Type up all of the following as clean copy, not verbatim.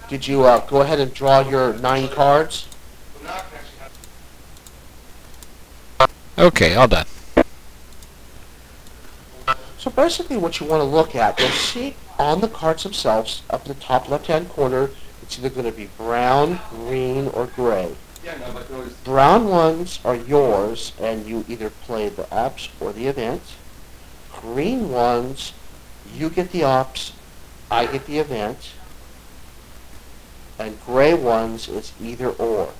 Did you go ahead and draw your 9 cards? Okay, all done. So basically what you want to look at, you'll see on the cards themselves, up in the top left-hand corner, it's either going to be brown, green, or gray. Brown ones are yours, and you either play the ops or the event. Green ones, you get the ops, I get the event. And gray ones is either or.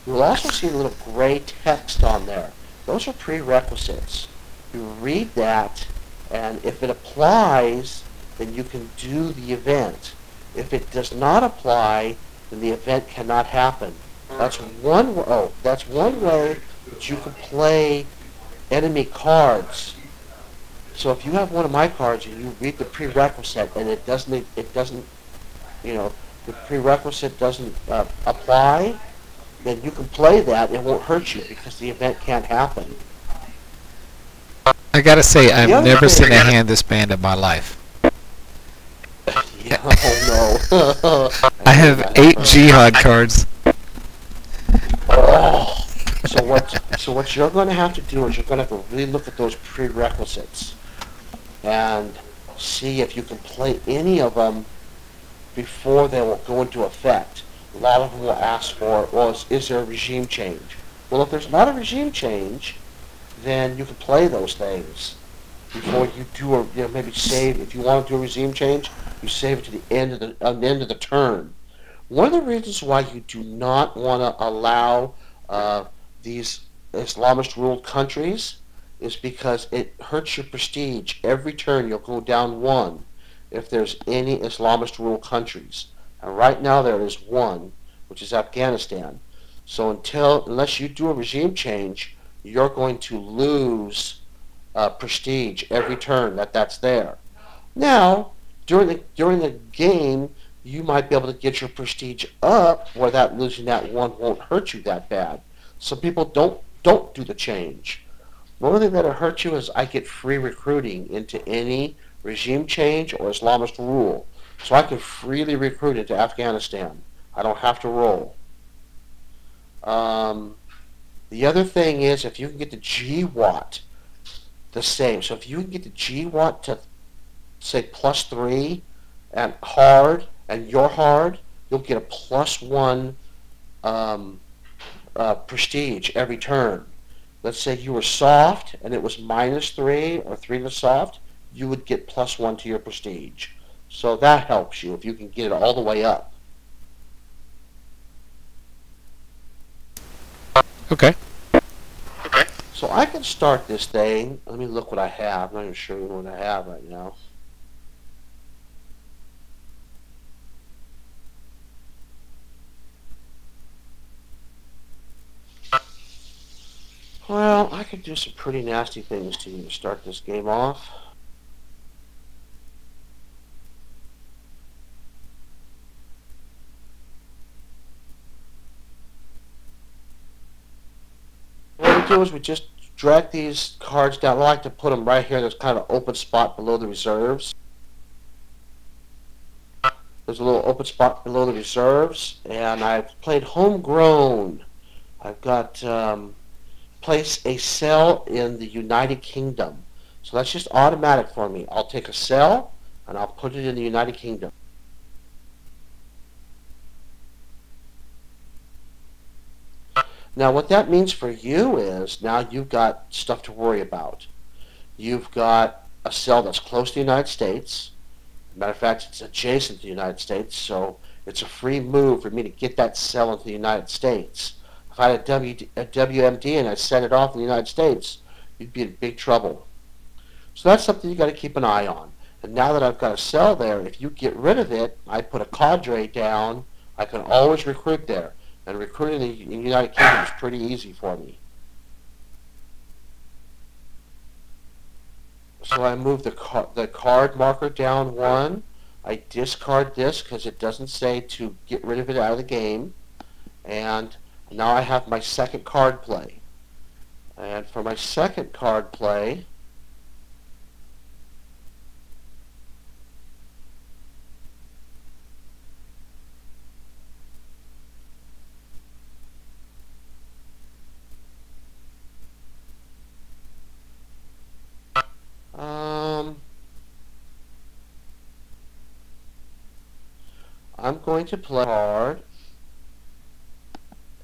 You'll also see a little gray text on there. Those are prerequisites. You read that, and if it applies, then you can do the event. If it does not apply, then the event cannot happen. That's one way that you can play enemy cards. So if you have one of my cards and you read the prerequisite and it doesn't, you know, the prerequisite doesn't apply, then you can play that. It won't hurt you because the event can't happen. I gotta say, The I've other never thing, seen a hand this banned in my life. yeah, oh no. I have 8 jihad cards. Oh. So what you're going to have to do is you're going to have to really look at those prerequisites and see if you can play any of them before they will go into effect. A lot of them will ask for, well, is there a regime change? Well, if there's not a regime change, then you can play those things before you do, or maybe save. If you want to do a regime change, you save it to the end of the turn. One of the reasons why you do not want to allow these Islamist-ruled countries is because it hurts your prestige. Every turn you'll go down 1 if there's any Islamist-ruled countries. And right now there is one, which is Afghanistan. So unless you do a regime change, you're going to lose prestige every turn that's there. Now, during the game, you might be able to get your prestige up where that losing that 1 won't hurt you that bad. Some people don't do the change. One thing that'll hurt you is I get free recruiting into any regime change or Islamist rule. So I can freely recruit into Afghanistan. I don't have to roll. The other thing is if you can get the GWAT the same. So if you can get the GWAT to, say, +3 and hard, and you're hard, you'll get a +1 prestige every turn. Let's say you were soft and it was -3 or 3 to soft, you would get +1 to your prestige. So that helps you if you can get it all the way up. Okay. So I can start this thing. Let me look what I have. I'm not even sure what I have right now. Well, I could do some pretty nasty things to you to start this game off. What we do is we just drag these cards down. I like to put them right here. There's kind of an open spot below the reserves. There's a little open spot below the reserves. And I've played homegrown. I've got place a cell in the United Kingdom. So that's just automatic for me. I'll take a cell and I'll put it in the United Kingdom. Now what that means for you is now you've got stuff to worry about. You've got a cell that's close to the United States. Matter of fact, it's adjacent to the United States, so it's a free move for me to get that cell into the United States. If I had a WMD and I sent it off in the United States, you'd be in big trouble. So that's something you got to keep an eye on. And now that I've got a cell there, if you get rid of it, I put a cadre down, I can always recruit there. And recruiting in the United Kingdom is pretty easy for me. So I move the card marker down 1. I discard this because it doesn't say to get rid of it out of the game. And now I have my second card play. And for my second card play, I'm going to play a card,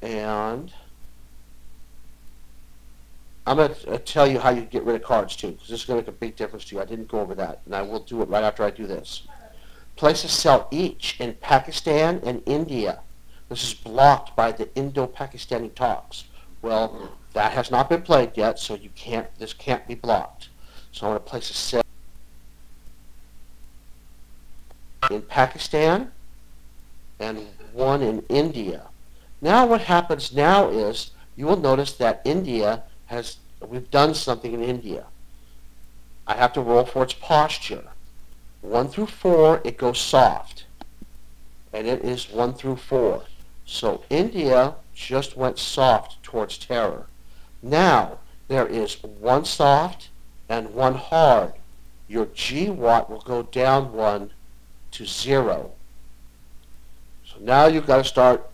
and I'm going to tell you how you get rid of cards too, because this is going to make a big difference to you. I didn't go over that, and I will do it right after I do this. Places sell each in Pakistan and India. This is blocked by the Indo-Pakistani talks. Well, that has not been played yet, so you can't. This can't be blocked. So I'm going to place a sale in Pakistan and one in India. Now what happens now is you will notice that we've done something in India. I have to roll for its posture. 1 through 4, it goes soft. And it is 1 through 4. So India just went soft towards terror. Now, there is 1 soft and 1 hard. Your GWAT will go down 1 to 0. So now you've got to start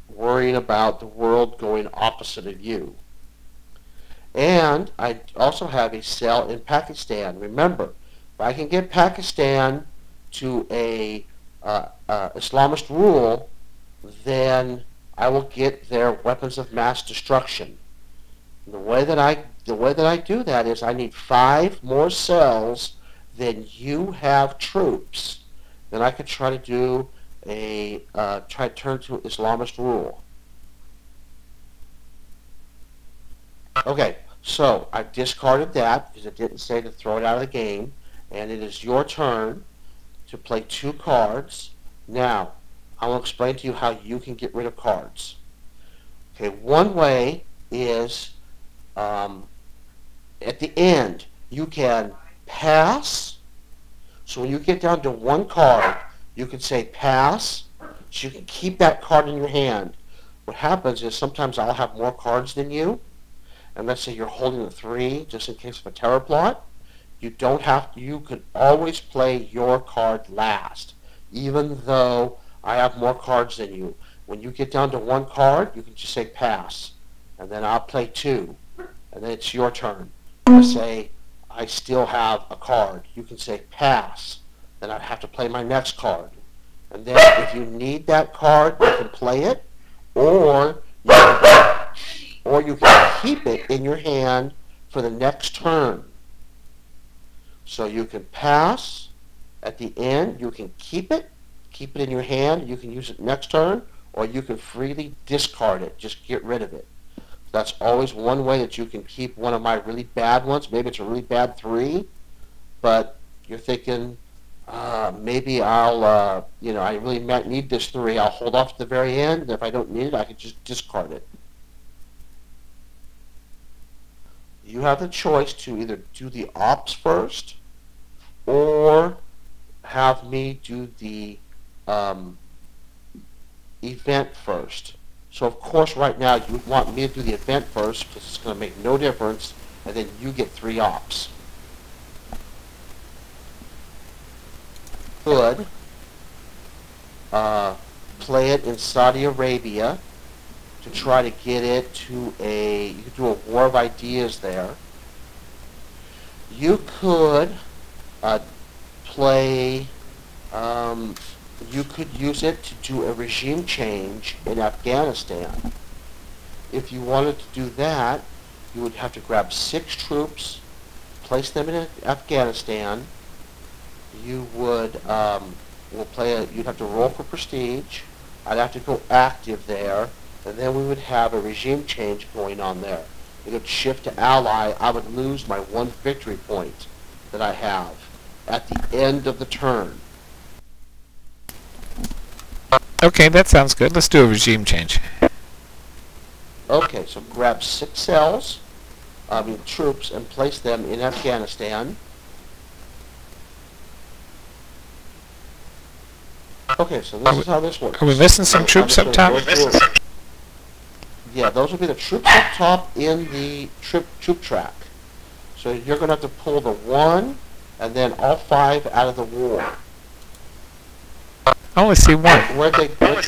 worrying about the world going opposite of you. And I also have a cell in Pakistan. Remember, if I can get Pakistan to a Islamist rule, then I will get their weapons of mass destruction. And the way that I do that is I need 5 more cells than you have troops. Then I could try to do try to turn to Islamist rule. Okay, so I discarded that because it didn't say to throw it out of the game, and it is your turn to play 2 cards. Now, I will explain to you how you can get rid of cards. Okay, one way is at the end you can pass. So when you get down to 1 card, you can say pass, so you can keep that card in your hand. What happens is sometimes I'll have more cards than you, and let's say you're holding a 3 just in case of a terror plot. You can always play your card last, even though I have more cards than you. When you get down to 1 card, you can just say pass, and then I'll play 2, and then it's your turn. Let's say I still have a card. You can say pass, then I'd have to play my next card. And then if you need that card, you can play it, or you can keep it in your hand for the next turn. So you can pass at the end, you can keep it in your hand, you can use it next turn, or you can freely discard it, just get rid of it. That's always one way that you can keep one of my really bad ones. Maybe it's a really bad 3, but you're thinking, maybe I'll, I really might need this 3. I'll hold off to the very end, and if I don't need it, I can just discard it. You have the choice to either do the ops first, or have me do the event first. So of course right now you would want me to do the event first because it's going to make no difference, and then you get 3 ops. Could play it in Saudi Arabia to try to get it to you could do a war of ideas there. You could you could use it to do a regime change in Afghanistan. If you wanted to do that, you would have to grab 6 troops, place them in Afghanistan. You would you'd have to roll for prestige. I'd have to go active there, and then we would have a regime change going on there. It would shift to ally. I would lose my 1 victory point that I have at the end of the turn. Okay, that sounds good. Let's do a regime change. Okay, so grab 6 cells, troops, and place them in Afghanistan. Okay, so this is how this works. Are we missing some troops up top? Yeah, those will be the troops up top in the troop track. So you're going to have to pull the 1 and then all 5 out of the war. I only see 1. Where'd they go?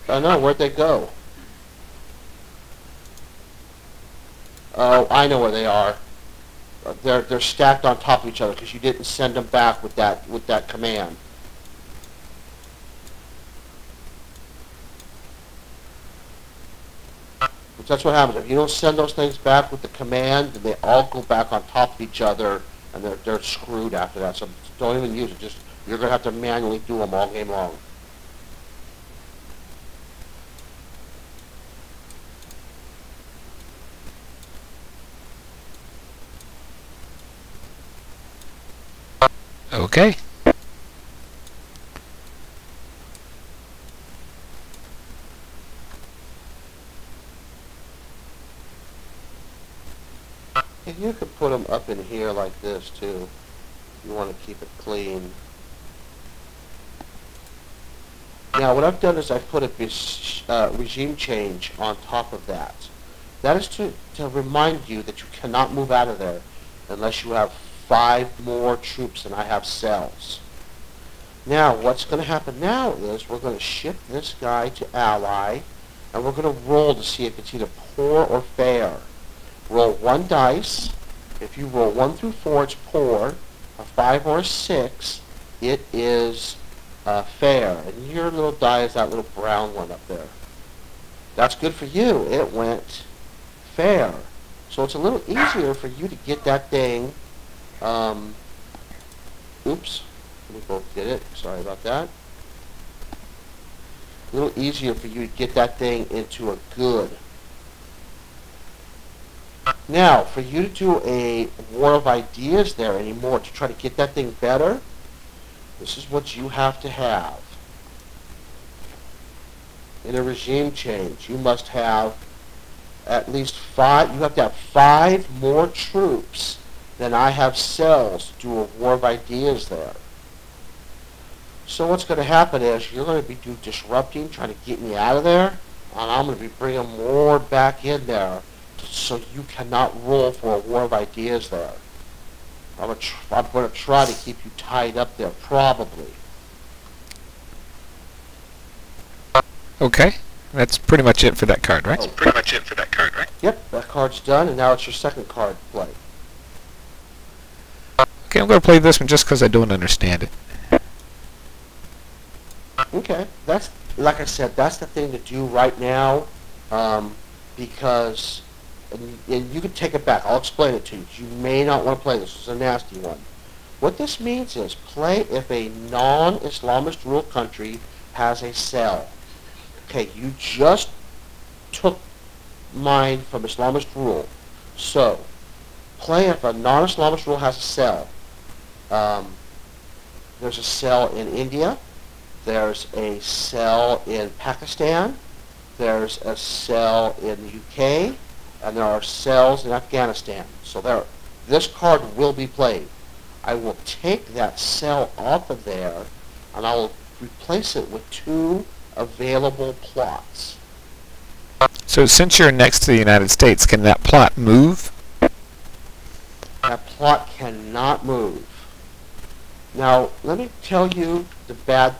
I know, where'd they go? Oh, I know where they are. They're stacked on top of each other because you didn't send them back with that command. That's what happens. If you don't send those things back with the command, then they all go back on top of each other, and they're screwed after that. So don't even use it. Just you're going to have to manually do them all game long. Okay. And you could put them up in here like this too. You want to keep it clean. Now what I've done is I've put a regime change on top of that. That is to remind you that you cannot move out of there unless you have 5 more troops than I have cells. Now what's going to happen now is we're going to shift this guy to ally, and we're going to roll to see if it's either poor or fair. Roll 1 dice. If you roll 1 through 4, it's poor. A 5 or a 6, it is fair. And your little die is that little brown one up there. That's good for you. It went fair. So it's a little easier for you to get that thing. Oops. We both did it. Sorry about that. A little easier for you to get that thing into a good. Now, for you to do a war of ideas there anymore, to try to get that thing better, this is what you have to have. In a regime change, you must have at least 5, you have to have 5 more troops than I have cells to do a war of ideas there. So what's going to happen is you're going to be disrupting, trying to get me out of there, and I'm going to be bringing more back in there. So you cannot roll for a war of ideas there. I'm going to try to keep you tied up there, probably. Okay. That's pretty much it for that card, right? That's pretty much it for that card, right? Yep, that card's done, and now it's your second card to play. Okay, I'm going to play this one just because I don't understand it. Okay, that's, like I said, that's the thing to do right now, because... And you can take it back. I'll explain it to you. You may not want to play this. It's a nasty one. What this means is play if a non-Islamist rule country has a cell. Okay, you just took mine from Islamist rule. So, play if a non-Islamist rule has a cell. There's a cell in India. There's a cell in Pakistan. There's a cell in the UK. And there are cells in Afghanistan. So this card will be played. I will take that cell off of there, and I will replace it with 2 available plots. So since you're next to the United States, can that plot move? That plot cannot move. Now, let me tell you the bad